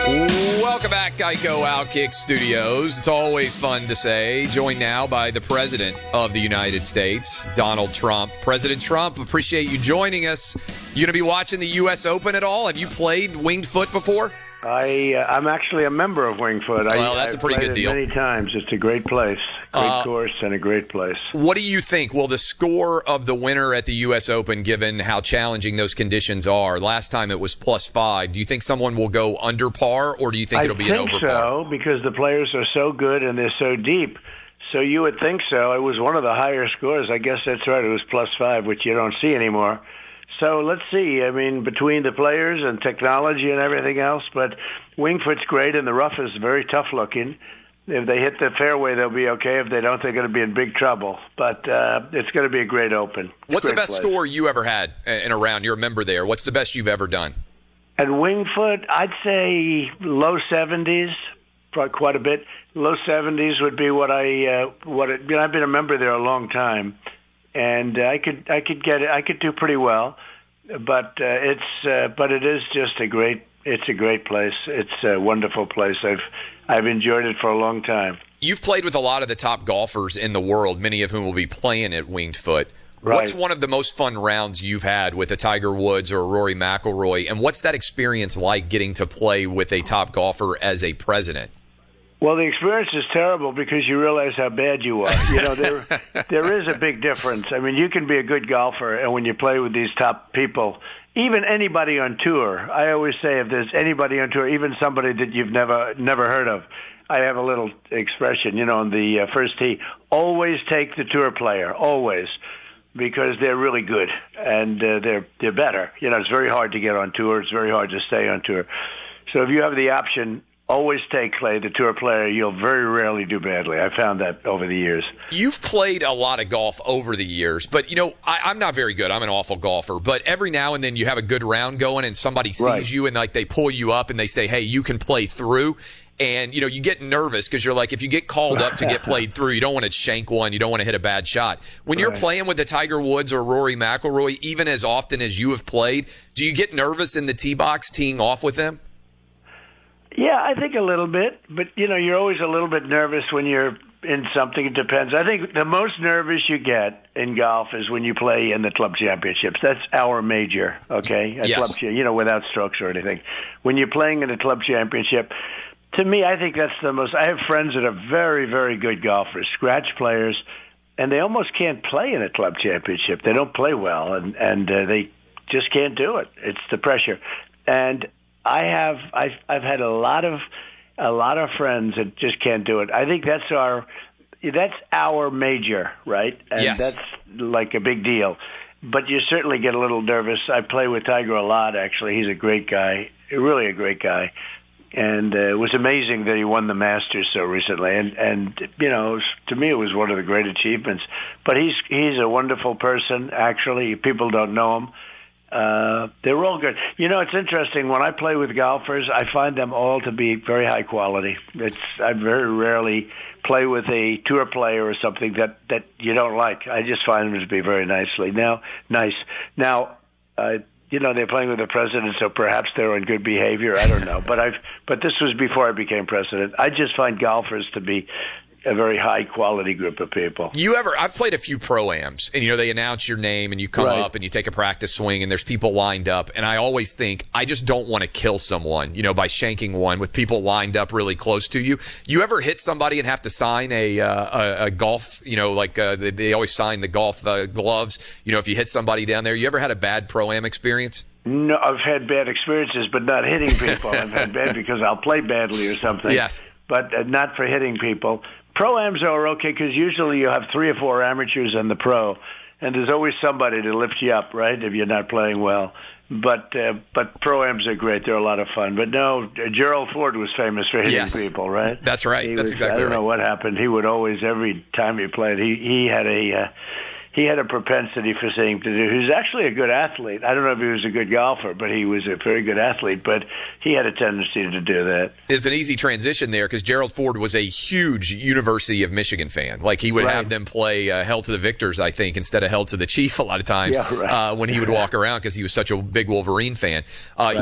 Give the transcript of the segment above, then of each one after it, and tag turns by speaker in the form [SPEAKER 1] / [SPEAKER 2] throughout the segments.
[SPEAKER 1] Welcome back, Geico Outkick Studios. It's always fun to say. Joined now by the President of the United States, Donald Trump. President Trump, appreciate you joining us. You going to be watching the U.S. Open at all? Have you played winged foot before?
[SPEAKER 2] I'm actually a member of Winged Foot.
[SPEAKER 1] Well, that's a pretty good deal.
[SPEAKER 2] Many times. It's a great place. Great course and a great place.
[SPEAKER 1] What do you think? Will the score of the winner at the U.S. Open, given how challenging those conditions are? Last time it was +5. Do you think someone will go under par, or do you think it'll be an over par?
[SPEAKER 2] I think so, because the players are so good and they're so deep. So you would think so. It was one of the higher scores. I guess that's right. It was +5, which you don't see anymore. So let's see. I mean, between the players and technology and everything else, but Winged Foot's great, and the rough is very tough looking. If they hit the fairway, they'll be okay. If they don't, they're going to be in big trouble. But it's going to be a great Open.
[SPEAKER 1] What's the best score you ever had in a round? You're a member there. What's the best you've ever done?
[SPEAKER 2] At Winged Foot, I'd say low 70s, probably quite a bit. Low 70s would be I've been a member there a long time, and I could get it. I could do pretty well. But it is just a great place. It's a wonderful place. I've enjoyed it for a long time.
[SPEAKER 1] You've played with a lot of the top golfers in the world, many of whom will be playing at Winged Foot.
[SPEAKER 2] Right.
[SPEAKER 1] What's one of the most fun rounds you've had with a Tiger Woods or a Rory McIlroy, and what's that experience like getting to play with a top golfer as a president?
[SPEAKER 2] Well, the experience is terrible because you realize how bad you are. You know, there is a big difference. I mean, you can be a good golfer, and when you play with these top people, even anybody on tour, I always say if there's anybody on tour, even somebody that you've never heard of, I have a little expression, on the first tee, always take the tour player, always, because they're really good, and they're better. It's very hard to get on tour. It's very hard to stay on tour. So if you have the option, always take Clay, the tour player. You'll very rarely do badly. I found that over the years.
[SPEAKER 1] You've played a lot of golf over the years, but, I'm not very good. I'm an awful golfer. But every now and then you have a good round going and somebody sees you and they pull you up and they say, hey, you can play through. And, you get nervous because you're like, if you get called up to get played through, you don't want to shank one. You don't want to hit a bad shot. When you're playing with the Tiger Woods or Rory McIlroy, even as often as you have played, do you get nervous in the tee box teeing off with them?
[SPEAKER 2] Yeah, I think a little bit, but you're always a little bit nervous when you're in something. It depends. I think the most nervous you get in golf is when you play in the club championships. That's our major, okay?
[SPEAKER 1] Yes.
[SPEAKER 2] Club, without strokes or anything. When you're playing in a club championship, to me, I think that's the most. I have friends that are very, very good golfers, scratch players, and they almost can't play in a club championship. They don't play well, and they just can't do it. It's the pressure, and I've had a lot of friends that just can't do it. I think that's our major, right? And
[SPEAKER 1] yes.
[SPEAKER 2] That's like a big deal. But you certainly get a little nervous. I play with Tiger a lot, actually. He's a great guy, really a great guy. And it was amazing that he won the Masters so recently. And to me, it was one of the great achievements. But he's a wonderful person, actually. People don't know him. They're all good. It's interesting. When I play with golfers, I find them all to be very high quality. I very rarely play with a tour player or something that you don't like. I just find them to be very nice. Now, they're playing with the president, so perhaps they're in good behavior. I don't know. But this was before I became president. I just find golfers to be a very high-quality group of people.
[SPEAKER 1] I've played a few pro-ams, and, they announce your name, and you come up, and you take a practice swing, and there's people lined up, and I always think, I just don't want to kill someone, by shanking one with people lined up really close to you. You ever hit somebody and have to sign a golf, they always sign the golf gloves, if you hit somebody down there? You ever had a bad pro-am experience?
[SPEAKER 2] No, I've had bad experiences, but not hitting people. I've had bad because I'll play badly or something.
[SPEAKER 1] Yes.
[SPEAKER 2] But not for hitting people. Pro-ams are okay because usually you have 3 or 4 amateurs and the pro, and there's always somebody to lift you up, right, if you're not playing well. But pro-ams are great. They're a lot of fun. But no, Gerald Ford was famous for hitting people, right?
[SPEAKER 1] That's right. That's exactly right.
[SPEAKER 2] I don't know what happened. He would always, every time he played, he had he had a propensity for saying to do. He was actually a good athlete. I don't know if he was a good golfer, but he was a very good athlete. But he had a tendency to do that.
[SPEAKER 1] It's an easy transition there because Gerald Ford was a huge University of Michigan fan. Like he would have them play Hell to the Victors, I think, instead of Hell to the Chief a lot of times when he would walk around because he was such a big Wolverine fan.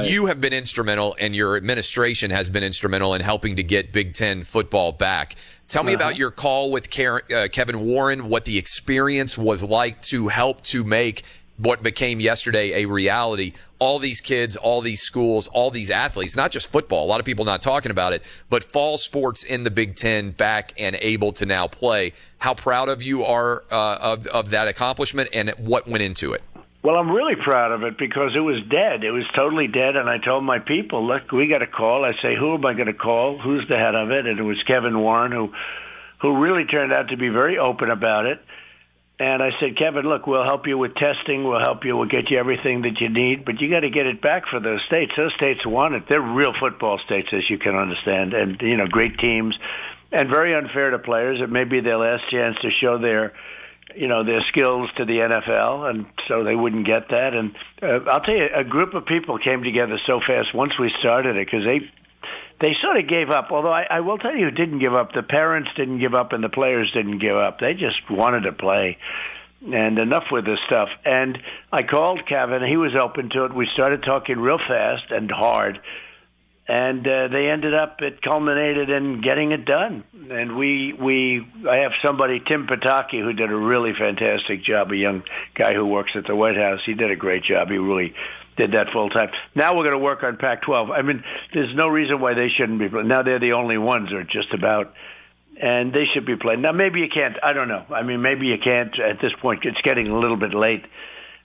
[SPEAKER 1] You have been instrumental, and your administration has been instrumental in helping to get Big Ten football back. Tell me about your call with Kevin Warren, what the experience was like to help to make what became yesterday a reality. All these kids, all these schools, all these athletes, not just football, a lot of people not talking about it, but fall sports in the Big Ten back and able to now play. How proud of you are of that accomplishment and what went into it?
[SPEAKER 2] Well, I'm really proud of it because it was dead. It was totally dead, and I told my people, look, we got a call. I say, who am I going to call? Who's the head of it? And it was Kevin Warren, who really turned out to be very open about it. And I said, Kevin, look, we'll help you with testing. We'll help you. We'll get you everything that you need. But you got to get it back for those states. Those states want it. They're real football states, as you can understand, and, great teams, and very unfair to players. It may be their last chance to show their skills to the NFL, and so they wouldn't get that. And I'll tell you, a group of people came together so fast once we started it because they sort of gave up. Although I will tell you who didn't give up. The parents didn't give up, and the players didn't give up. They just wanted to play. And enough with this stuff. And I called Kevin. He was open to it. We started talking real fast and hard. And they ended up, it culminated in getting it done. And I have somebody, Tim Pataki, who did a really fantastic job, a young guy who works at the White House. He did a great job. He really did that full time. Now we're going to work on Pac-12. I mean, there's no reason why they shouldn't be playing. Now they're the only ones, or just about. And they should be playing. Now maybe you can't. I don't know. I mean, maybe you can't at this point. It's getting a little bit late.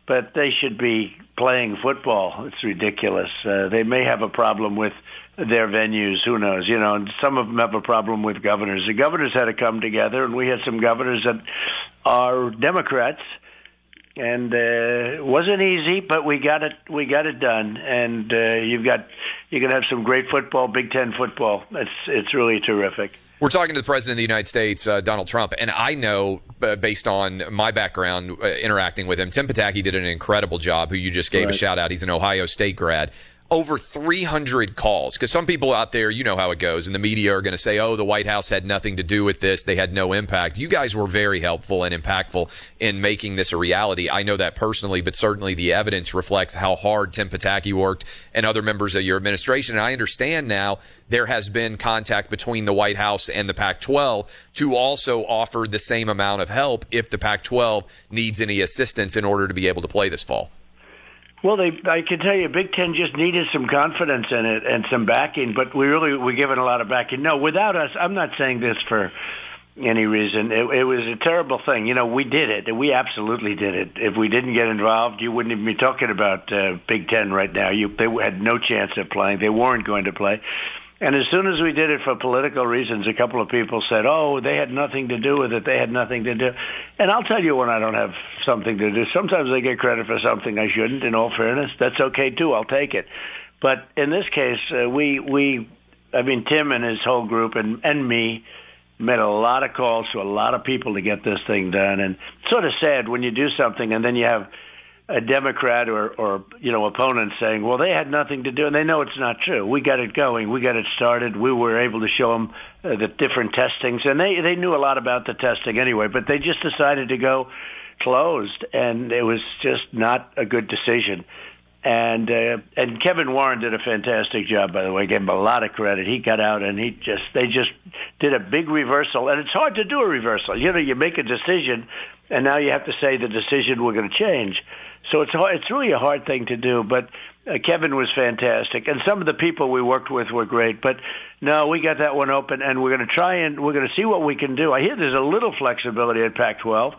[SPEAKER 2] But they should be playing football. It's ridiculous. They may have a problem with their venues. Who knows? And some of them have a problem with governors. The governors had to come together, and we had some governors that are Democrats. And it wasn't easy, but we got it. We got it done. And you're going to have some great football, Big Ten football. It's really terrific.
[SPEAKER 1] We're talking to the President of the United States, Donald Trump, and I know, based on my background interacting with him, Tim Pataki did an incredible job, who you just gave a shout-out. He's an Ohio State grad. Over 300 calls, because some people out there, you know how it goes, and the media are going to say, oh, the White House had nothing to do with this. They had no impact. You guys were very helpful and impactful in making this a reality. I know that personally, but certainly the evidence reflects how hard Tim Pataki worked and other members of your administration. And I understand now there has been contact between the White House and the Pac-12 to also offer the same amount of help if the Pac-12 needs any assistance in order to be able to play this fall.
[SPEAKER 2] Well, I can tell you, Big Ten just needed some confidence in it and some backing, but we're given a lot of backing. No, without us, I'm not saying this for any reason. It was a terrible thing. We did it. We absolutely did it. If we didn't get involved, you wouldn't even be talking about Big Ten right now. They had no chance of playing. They weren't going to play. And as soon as we did it for political reasons, a couple of people said, oh, they had nothing to do with it. They had nothing to do. And I'll tell you when I don't have something to do. Sometimes I get credit for something I shouldn't, in all fairness. That's okay, too. I'll take it. But in this case, Tim and his whole group and me made a lot of calls to a lot of people to get this thing done. And it's sort of sad when you do something and then you have a Democrat or opponent saying, well, they had nothing to do, and they know it's not true. We got it going. We got it started. We were able to show them the different testings, and they knew a lot about the testing anyway, but they just decided to go closed, and it was just not a good decision. And Kevin Warren did a fantastic job, by the way. Gave him a lot of credit. He got out, and they just did a big reversal, and it's hard to do a reversal. You make a decision, and now you have to say the decision we're going to change. So it's really a hard thing to do, but Kevin was fantastic, and some of the people we worked with were great. But no, we got that one open, and we're going to see what we can do. I hear there's a little flexibility at Pac-12,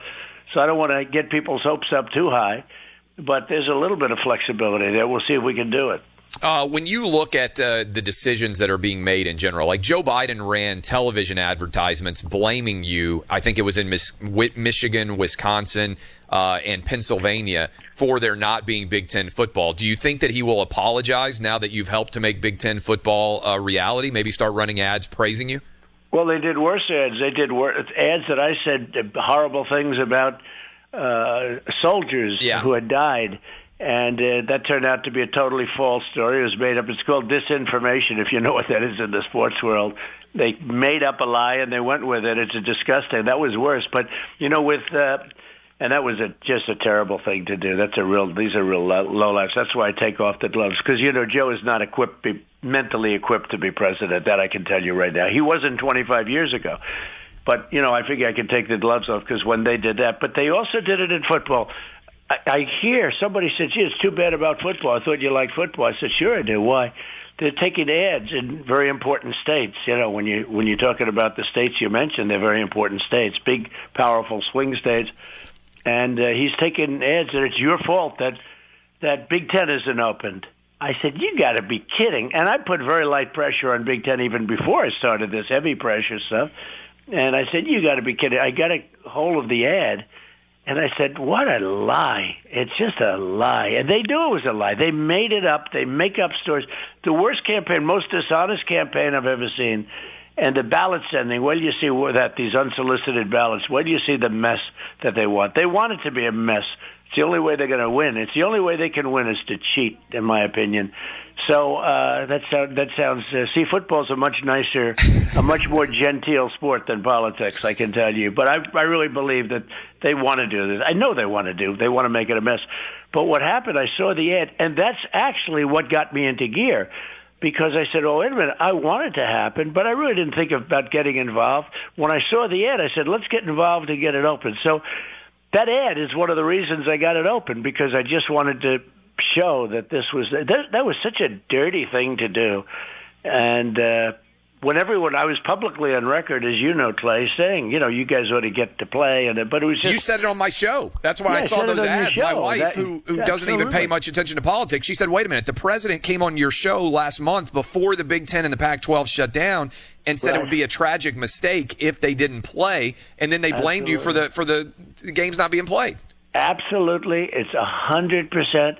[SPEAKER 2] so I don't want to get people's hopes up too high, but there's a little bit of flexibility there. We'll see if we can do it.
[SPEAKER 1] When you look at the decisions that are being made in general, like Joe Biden ran television advertisements blaming you, I think it was in Michigan, Wisconsin, and Pennsylvania, for there not being Big Ten football. Do you think that he will apologize now that you've helped to make Big Ten football a reality? Maybe start running ads praising you?
[SPEAKER 2] Well, they did worse ads. They did ads that I said horrible things about soldiers who had died. And that turned out to be a totally false story. It was made up. It's called disinformation, if you know what that is in the sports world. They made up a lie and they went with it. It's disgusting. That was worse. But, and that was just a terrible thing to do. These are real low lives. That's why I take off the gloves. Because, Joe is not mentally equipped to be president. That I can tell you right now. He wasn't 25 years ago. But, I figure I can take the gloves off because when they did that. But they also did it in football. I hear somebody said, gee, it's too bad about football. I thought you liked football. I said, sure I do. Why? They're taking ads in very important states. When you're talking about the states you mentioned, they're very important states, big, powerful swing states. And he's taking ads that it's your fault that Big Ten isn't opened. I said, you got to be kidding. And I put very light pressure on Big Ten even before I started this heavy pressure stuff. And I said, you got to be kidding. I got a hold of the ad. And I said, what a lie. It's just a lie. And they knew it was a lie. They made it up. They make up stories. The worst campaign, most dishonest campaign I've ever seen. And the ballot sending, where do you see these unsolicited ballots? Where do you see the mess that they want? They want it to be a mess. It's the only way they're going to win. It's the only way they can win is to cheat, in my opinion. So that sounds. Football's a much nicer, a much more genteel sport than politics, I can tell you. But I really believe that they want to do this. I know they want to do. They want to make it a mess. But what happened? I saw the ad, and that's actually what got me into gear. Because I said, oh, wait a minute, I want it to happen, but I really didn't think about getting involved. When I saw the ad, I said, let's get involved and get it open. So that ad is one of the reasons I got it open, because I just wanted to show that that was such a dirty thing to do. And I was publicly on record, as you know, Clay, saying, you guys ought to get to play. But it was just...
[SPEAKER 1] You said it on my show. That's why I saw those ads. My wife, who doesn't even pay much attention to politics, she said, wait a minute, the president came on your show last month before the Big Ten and the Pac-12 shut down and said it would be a tragic mistake if they didn't play, and then they blamed you for the games not being played. Absolutely. It's
[SPEAKER 2] 100%.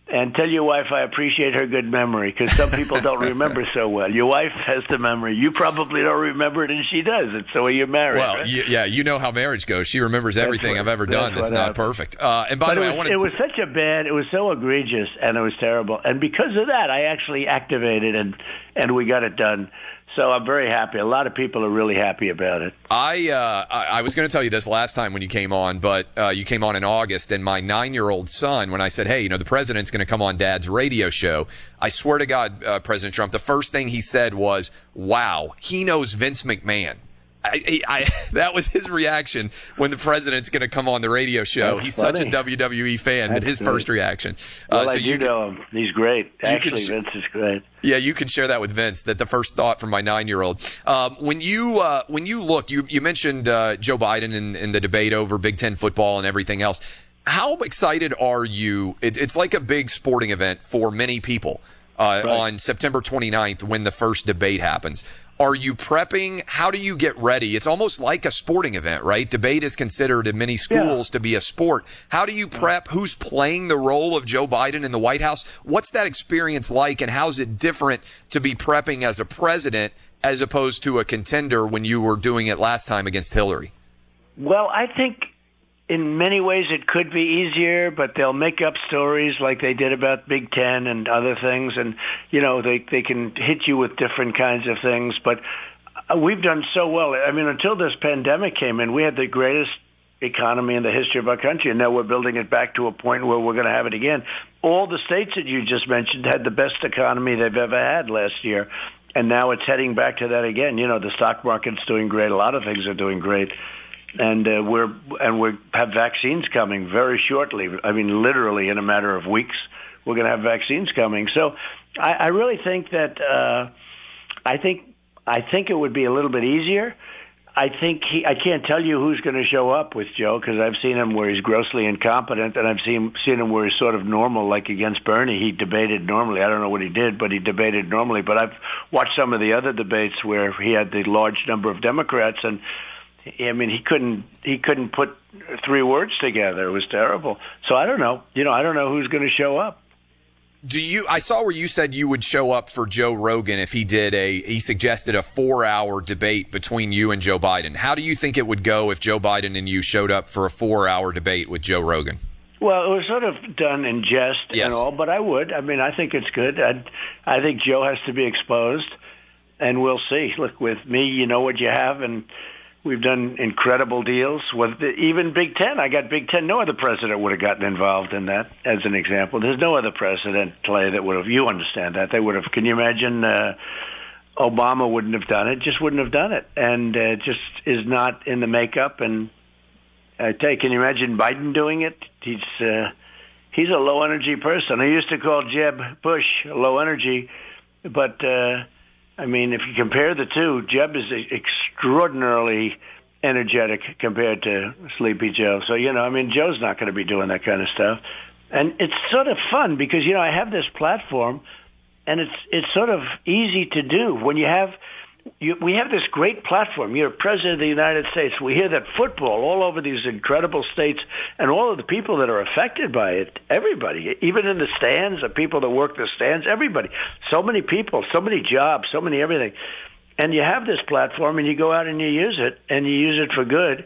[SPEAKER 2] And tell your wife I appreciate her good memory, because some people don't remember so well. Your wife has the memory. You probably don't remember it, and she does. It's the way you're married.
[SPEAKER 1] Well,
[SPEAKER 2] right?
[SPEAKER 1] You know how marriage goes. She remembers everything I've ever done that's not perfect. And by the way,
[SPEAKER 2] it was so egregious, and it was terrible. And because of that, I actually activated, and we got it done. So I'm very happy. A lot of people are really happy about it.
[SPEAKER 1] I was going to tell you this last time when you came on, but you came on in August, and my 9-year-old son, when I said, hey, the president's going to come on Dad's radio show, I swear to God, President Trump, the first thing he said was, wow, he knows Vince McMahon. That was his reaction when the president's going to come on the radio show. He's such a WWE fan that his first reaction.
[SPEAKER 2] Well, so you know him. He's great. Actually, Vince is great.
[SPEAKER 1] Yeah, you can share that with Vince. That the first thought from my 9-year-old. When you look, you mentioned Joe Biden and the debate over Big Ten football and everything else. How excited are you? It's like a big sporting event for many people on September 29th when the first debate happens. Are you prepping? How do you get ready? It's almost like a sporting event, right? Debate is considered in many schools to be a sport. How do you prep? Who's playing the role of Joe Biden in the White House? What's that experience like, and how is it different to be prepping as a president as opposed to a contender when you were doing it last time against Hillary?
[SPEAKER 2] Well, I think in many ways it could be easier, but they'll make up stories like they did about Big Ten and other things, and they can hit you with different kinds of things. But we've done so well. I mean, until this pandemic came in, we had the greatest economy in the history of our country, and now we're building it back to a point where we're going to have it again. All the states that you just mentioned had the best economy they've ever had last year, and now it's heading back to that again. The stock market's doing great. A lot of things are doing great. And we have vaccines coming very shortly. I mean, literally in a matter of weeks, we're going to have vaccines coming. So I really think that I think it would be a little bit easier. I can't tell you who's going to show up with Joe, because I've seen him where he's grossly incompetent, and I've seen him where he's sort of normal, like against Bernie. He debated normally. I don't know what he did, but he debated normally. But I've watched some of the other debates where he had the large number of Democrats, and I mean, he couldn't put 3 words together. It was terrible. So I don't know. I don't know who's going to show up.
[SPEAKER 1] I saw where you said you would show up for Joe Rogan if he suggested a 4-hour debate between you and Joe Biden. How do you think it would go if Joe Biden and you showed up for a 4-hour debate with Joe Rogan?
[SPEAKER 2] Well, it was sort of done in jest and all, but I would. I mean, I think it's good. I think Joe has to be exposed, and we'll see. Look, with me, you know what you have, and we've done incredible deals. With even Big Ten, I got Big Ten. No other president would have gotten involved in that, as an example. There's no other president, Clay, that would have. You understand that. They would have. Can you imagine Obama wouldn't have done it? Just wouldn't have done it. And it just is not in the makeup. And I tell you, can you imagine Biden doing it? He's a low-energy person. I used to call Jeb Bush low energy, but I mean, if you compare the two, Jeb is extraordinarily energetic compared to Sleepy Joe. So, I mean, Joe's not going to be doing that kind of stuff. And it's sort of fun because, I have this platform, and it's sort of easy to do. When we have this great platform. You're president of the United States. We hear that football all over these incredible states, and all of the people that are affected by it, everybody, even in the stands, the people that work the stands, everybody. So many people, so many jobs, so many everything. And you have this platform, and you go out and you use it, and you use it for good.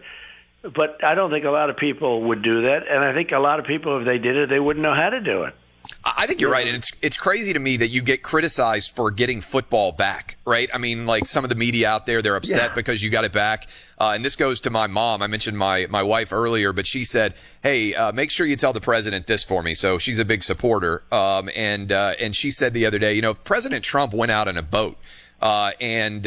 [SPEAKER 2] But I don't think a lot of people would do that, and I think a lot of people, if they did it, they wouldn't know how to do it.
[SPEAKER 1] I think you're right, and it's crazy to me that you get criticized for getting football back, right? I mean, like some of the media out there, they're upset because you got it back. And this goes to my mom. I mentioned my wife earlier, but she said, hey, make sure you tell the president this for me. So she's a big supporter. And she said the other day, if President Trump went out in a boat, and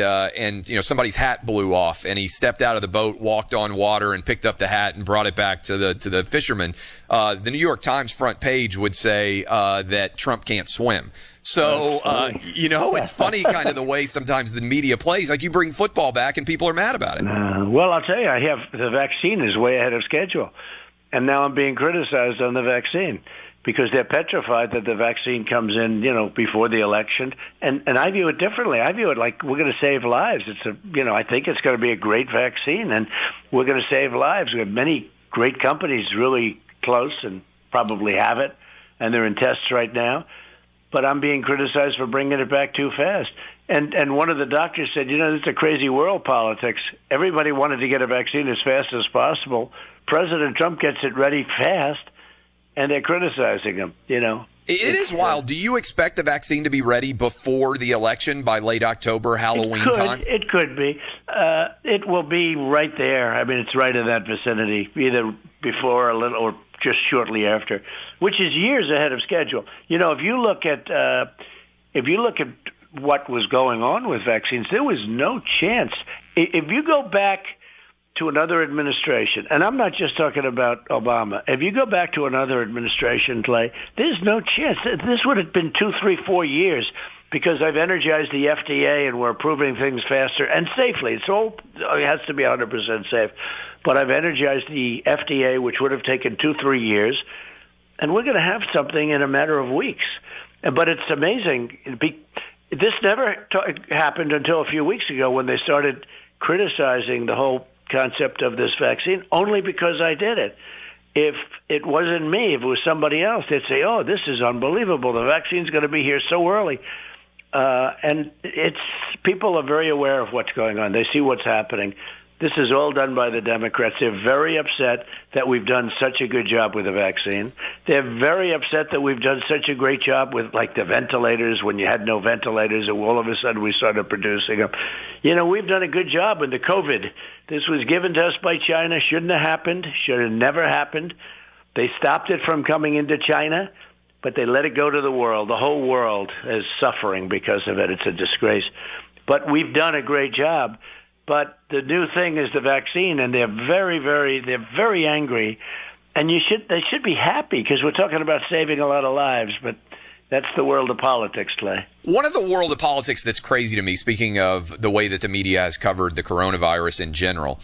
[SPEAKER 1] somebody's hat blew off and he stepped out of the boat, walked on water and picked up the hat and brought it back to the fisherman. The New York Times front page would say, that Trump can't swim. So, it's funny kind of the way sometimes the media plays. Like you bring football back and people are mad about it.
[SPEAKER 2] Well, I'll tell you, the vaccine is way ahead of schedule. And now I'm being criticized on the vaccine, because they're petrified that the vaccine comes in, before the election. And I view it differently. I view it like we're going to save lives. I think it's going to be a great vaccine, and we're going to save lives. We have many great companies really close and probably have it, and they're in tests right now. But I'm being criticized for bringing it back too fast. And one of the doctors said, it's a crazy world, politics. Everybody wanted to get a vaccine as fast as possible. President Trump gets it ready fast, and they're criticizing him,
[SPEAKER 1] It is wild. Do you expect the vaccine to be ready before the election, by late October, Halloween time?
[SPEAKER 2] It could be. It will be right there. I mean, it's right in that vicinity, either before or just shortly after, which is years ahead of schedule. If you look at what was going on with vaccines, there was no chance. If you go back to another administration, and I'm not just talking about Obama. If you go back to another administration, Clay, there's no chance. This would have been 2, 3, 4 years, because I've energized the FDA and we're approving things faster and safely. It has to be 100% safe. But I've energized the FDA, which would have taken 2, 3 years, and we're going to have something in a matter of weeks. But it's amazing. This never happened until a few weeks ago, when they started criticizing the whole concept of this vaccine, only because I did it. If it wasn't me, if it was somebody else, they'd say, oh, this is unbelievable. The vaccine's going to be here so early. And people are very aware of what's going on. They see what's happening. This is all done by the Democrats. They're very upset that we've done such a good job with the vaccine. They're very upset that we've done such a great job with, like, the ventilators. When you had no ventilators, and all of a sudden we started producing them. We've done a good job with the COVID. This was given to us by China. Shouldn't have happened. Should have never happened. They stopped it from coming into China, but they let it go to the world. The whole world is suffering because of it. It's a disgrace. But we've done a great job. But the new thing is the vaccine, and they're very angry. And they should be happy, because we're talking about saving a lot of lives. But that's the world of politics, Clay.
[SPEAKER 1] One of the world of politics that's crazy to me, speaking of the way that the media has covered the coronavirus in general,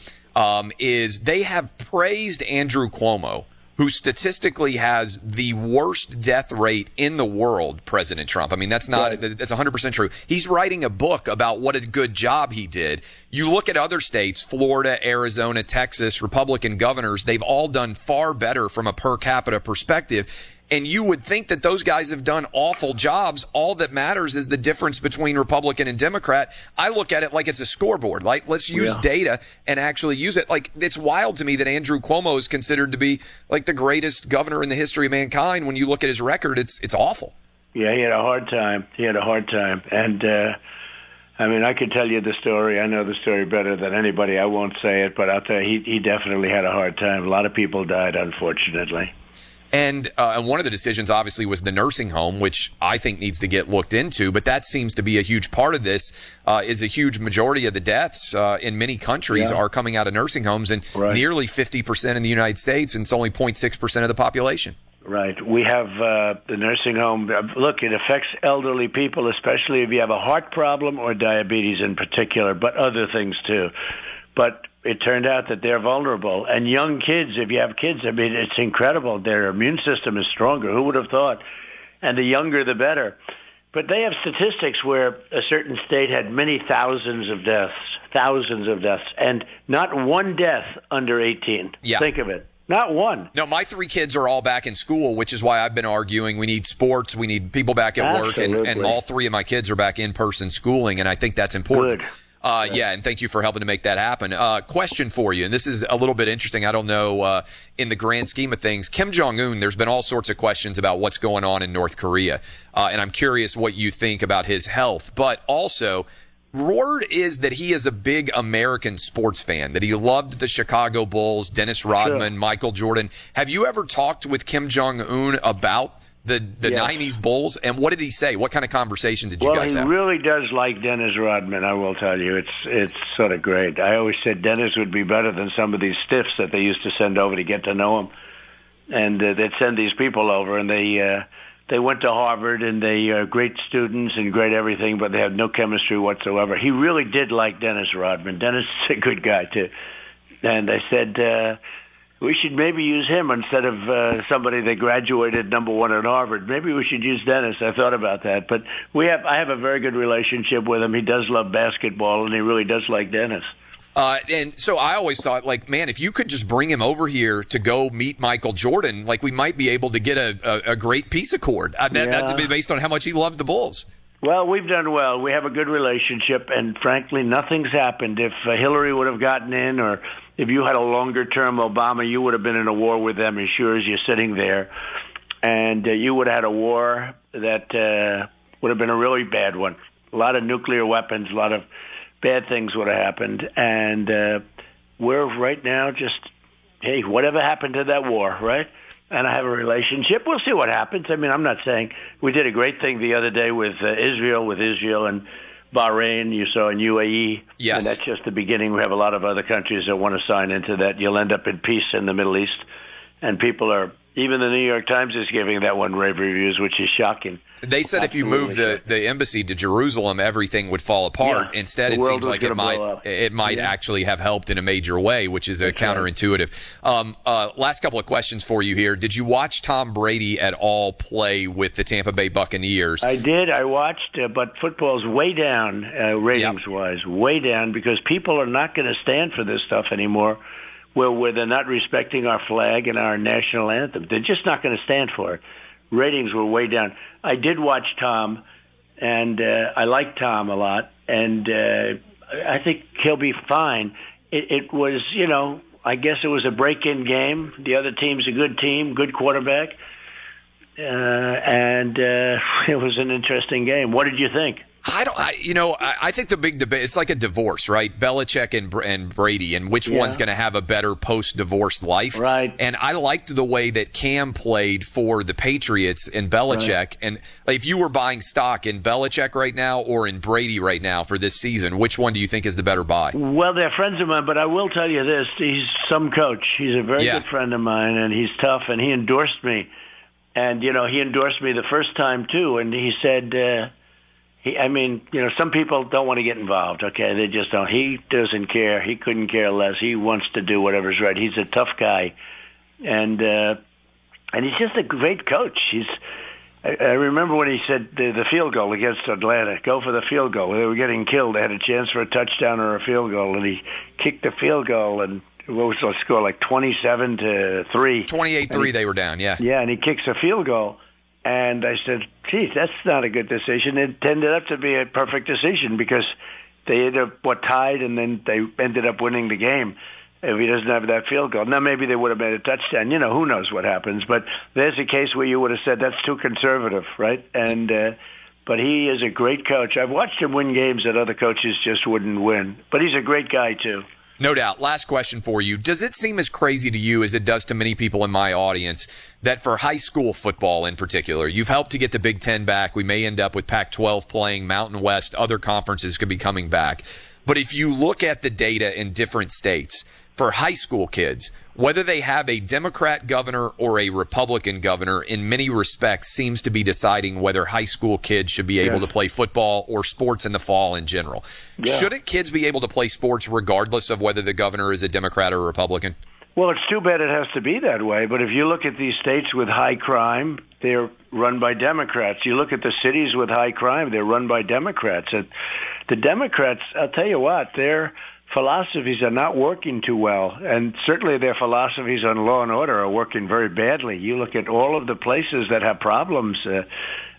[SPEAKER 1] is they have praised Andrew Cuomo, who statistically has the worst death rate in the world, President Trump. I mean, that's 100% true. He's writing a book about what a good job he did. You look at other states, Florida, Arizona, Texas, Republican governors, they've all done far better from a per capita perspective. And you would think that those guys have done awful jobs. All that matters is the difference between Republican and Democrat. I look at it like it's a scoreboard. Like, let's use data and actually use it. Like, it's wild to me that Andrew Cuomo is considered to be like the greatest governor in the history of mankind. When you look at his record, it's awful.
[SPEAKER 2] Yeah, he had a hard time. And, I mean, I could tell you the story. I know the story better than anybody. I won't say it, but I'll tell you, he definitely had a hard time. A lot of people died, unfortunately.
[SPEAKER 1] And one of the decisions, obviously, was the nursing home, which I think needs to get looked into. But that seems to be a huge part of this, is a huge majority of the deaths in many countries are coming out of nursing homes, and nearly 50% in the United States, and it's only 0.6% of the population.
[SPEAKER 2] Right. We have the nursing home. Look, it affects elderly people, especially if you have a heart problem or diabetes in particular, but other things too. But it turned out that they're vulnerable. And young kids, if you have kids, I mean, it's incredible. Their immune system is stronger. Who would have thought? And the younger, the better. But they have statistics where a certain state had many thousands of deaths, and not one death under 18.
[SPEAKER 1] Yeah.
[SPEAKER 2] Think of it. Not one.
[SPEAKER 1] No, my 3 kids are all back in school, which is why I've been arguing we need sports, we need people back at work, and all 3 of my kids are back in-person schooling, and I think that's important.
[SPEAKER 2] Good.
[SPEAKER 1] Yeah, and thank you for helping to make that happen. Question for you, and this is a little bit interesting. I don't know, in the grand scheme of things, Kim Jong Un, there's been all sorts of questions about what's going on in North Korea, and I'm curious what you think about his health. But also, word is that he is a big American sports fan, that he loved the Chicago Bulls, Dennis Rodman, Michael Jordan. Have you ever talked with Kim Jong Un about the 90s Bulls, and what did he say? What kind of conversation did you guys have?
[SPEAKER 2] Well, he really does like Dennis Rodman, I will tell you. It's sort of great. I always said Dennis would be better than some of these stiffs that they used to send over to get to know him. And they'd send these people over, and they went to Harvard, and they are great students and great everything, but they have no chemistry whatsoever. He really did like Dennis Rodman. Dennis is a good guy, too. And I said, we should maybe use him instead of somebody that graduated #1 at Harvard. Maybe we should use Dennis. I thought about that. But I have a very good relationship with him. He does love basketball, and he really does like Dennis.
[SPEAKER 1] And so I always thought, like, man, if you could just bring him over here to go meet Michael Jordan, like, we might be able to get a great peace accord. That to be based on how much he loves the Bulls.
[SPEAKER 2] Well, we've done well. We have a good relationship, and frankly, nothing's happened. If Hillary would have gotten in, or if you had a longer-term Obama, you would have been in a war with them as sure as you're sitting there. And you would have had a war that would have been a really bad one. A lot of nuclear weapons, a lot of bad things would have happened. And we're right now just, hey, whatever happened to that war, right? And I have a relationship. We'll see what happens. I mean, I'm not saying we did a great thing the other day with Israel and Bahrain, you saw in UAE.
[SPEAKER 1] Yes.
[SPEAKER 2] And that's just the beginning. We have a lot of other countries that want to sign into that. You'll end up in peace in the Middle East. And people are, even the New York Times is giving that one rave reviews, which is shocking.
[SPEAKER 1] They said if you move the embassy to Jerusalem, everything would fall apart. Yeah. Instead, it seems like it might actually have helped in a major way, which is counterintuitive. Last couple of questions for you here. Did you watch Tom Brady at all play with the Tampa Bay Buccaneers?
[SPEAKER 2] I did. I watched, but football's way down ratings-wise, way down, because people are not going to stand for this stuff anymore. Where they're not respecting our flag and our national anthem. They're just not going to stand for it. Ratings were way down. I did watch Tom, and I like Tom a lot, and I think he'll be fine. It was, I guess it was a break-in game. The other team's a good team, good quarterback, and it was an interesting game. What did you think?
[SPEAKER 1] I think the big debate, it's like a divorce, right? Belichick and Brady, and which one's going to have a better post-divorce life.
[SPEAKER 2] Right.
[SPEAKER 1] And I liked the way that Cam played for the Patriots and Belichick. Right. And if you were buying stock in Belichick right now or in Brady right now for this season, which one do you think is the better buy?
[SPEAKER 2] Well, they're friends of mine, but I will tell you this. He's some coach. He's a very good friend of mine, and he's tough, and he endorsed me. And, he endorsed me the first time, too, and he said... some people don't want to get involved, okay? They just don't. He doesn't care. He couldn't care less. He wants to do whatever's right. He's a tough guy. And he's just a great coach. I remember when he said the field goal against Atlanta, go for the field goal. They were getting killed. They had a chance for a touchdown or a field goal, and he kicked the field goal, and what was the score, like 27-3?
[SPEAKER 1] 28-3 they were down, yeah.
[SPEAKER 2] Yeah, and he kicks a field goal. And I said, geez, that's not a good decision. It ended up to be a perfect decision because they ended up tied, and then they ended up winning the game if he doesn't have that field goal. Now, maybe they would have made a touchdown. You know, who knows what happens. But there's a case where you would have said that's too conservative, right? And but he is a great coach. I've watched him win games that other coaches just wouldn't win. But he's a great guy, too.
[SPEAKER 1] No doubt. Last question for you. Does it seem as crazy to you as it does to many people in my audience that for high school football in particular, you've helped to get the Big Ten back? We may end up with Pac-12 playing, Mountain West, other conferences could be coming back. But if you look at the data in different states, for high school kids, whether they have a Democrat governor or a Republican governor, in many respects seems to be deciding whether high school kids should be able to play football or sports in the fall in general. Yeah. Shouldn't kids be able to play sports regardless of whether the governor is a Democrat or a Republican?
[SPEAKER 2] Well, it's too bad it has to be that way. But if you look at these states with high crime, they're run by Democrats. You look at the cities with high crime, they're run by Democrats. And the Democrats, I'll tell you what, their philosophies are not working too well. And certainly their philosophies on law and order are working very badly. You look at all of the places that have problems,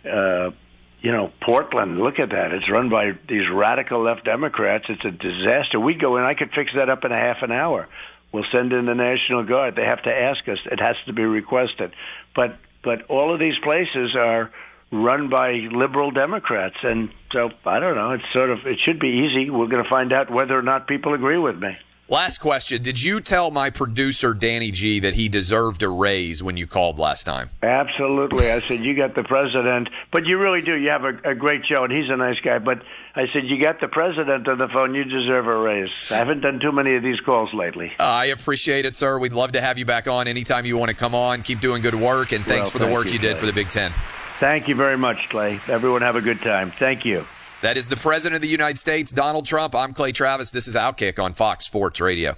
[SPEAKER 2] you know, Portland, look at that. It's run by these radical left Democrats. It's a disaster. We go in, I could fix that up in a half an hour. We'll send in the National Guard. They have to ask us. It has to be requested. But all of these places are run by liberal Democrats. And so, I don't know, it should be easy. We're going to find out whether or not people agree with me.
[SPEAKER 1] Last question. Did you tell my producer, Danny G, that he deserved a raise when you called last time?
[SPEAKER 2] Absolutely. I said, you got the president. But you really do. You have a great show, and he's a nice guy. But I said, you got the president on the phone. You deserve a raise. I haven't done too many of these calls lately.
[SPEAKER 1] I appreciate it, sir. We'd love to have you back on anytime you want to come on. Keep doing good work, and thanks for the work you did for the Big Ten.
[SPEAKER 2] Thank you very much, Clay. Everyone have a good time. Thank you.
[SPEAKER 1] That is the President of the United States, Donald Trump. I'm Clay Travis. This is Outkick on Fox Sports Radio.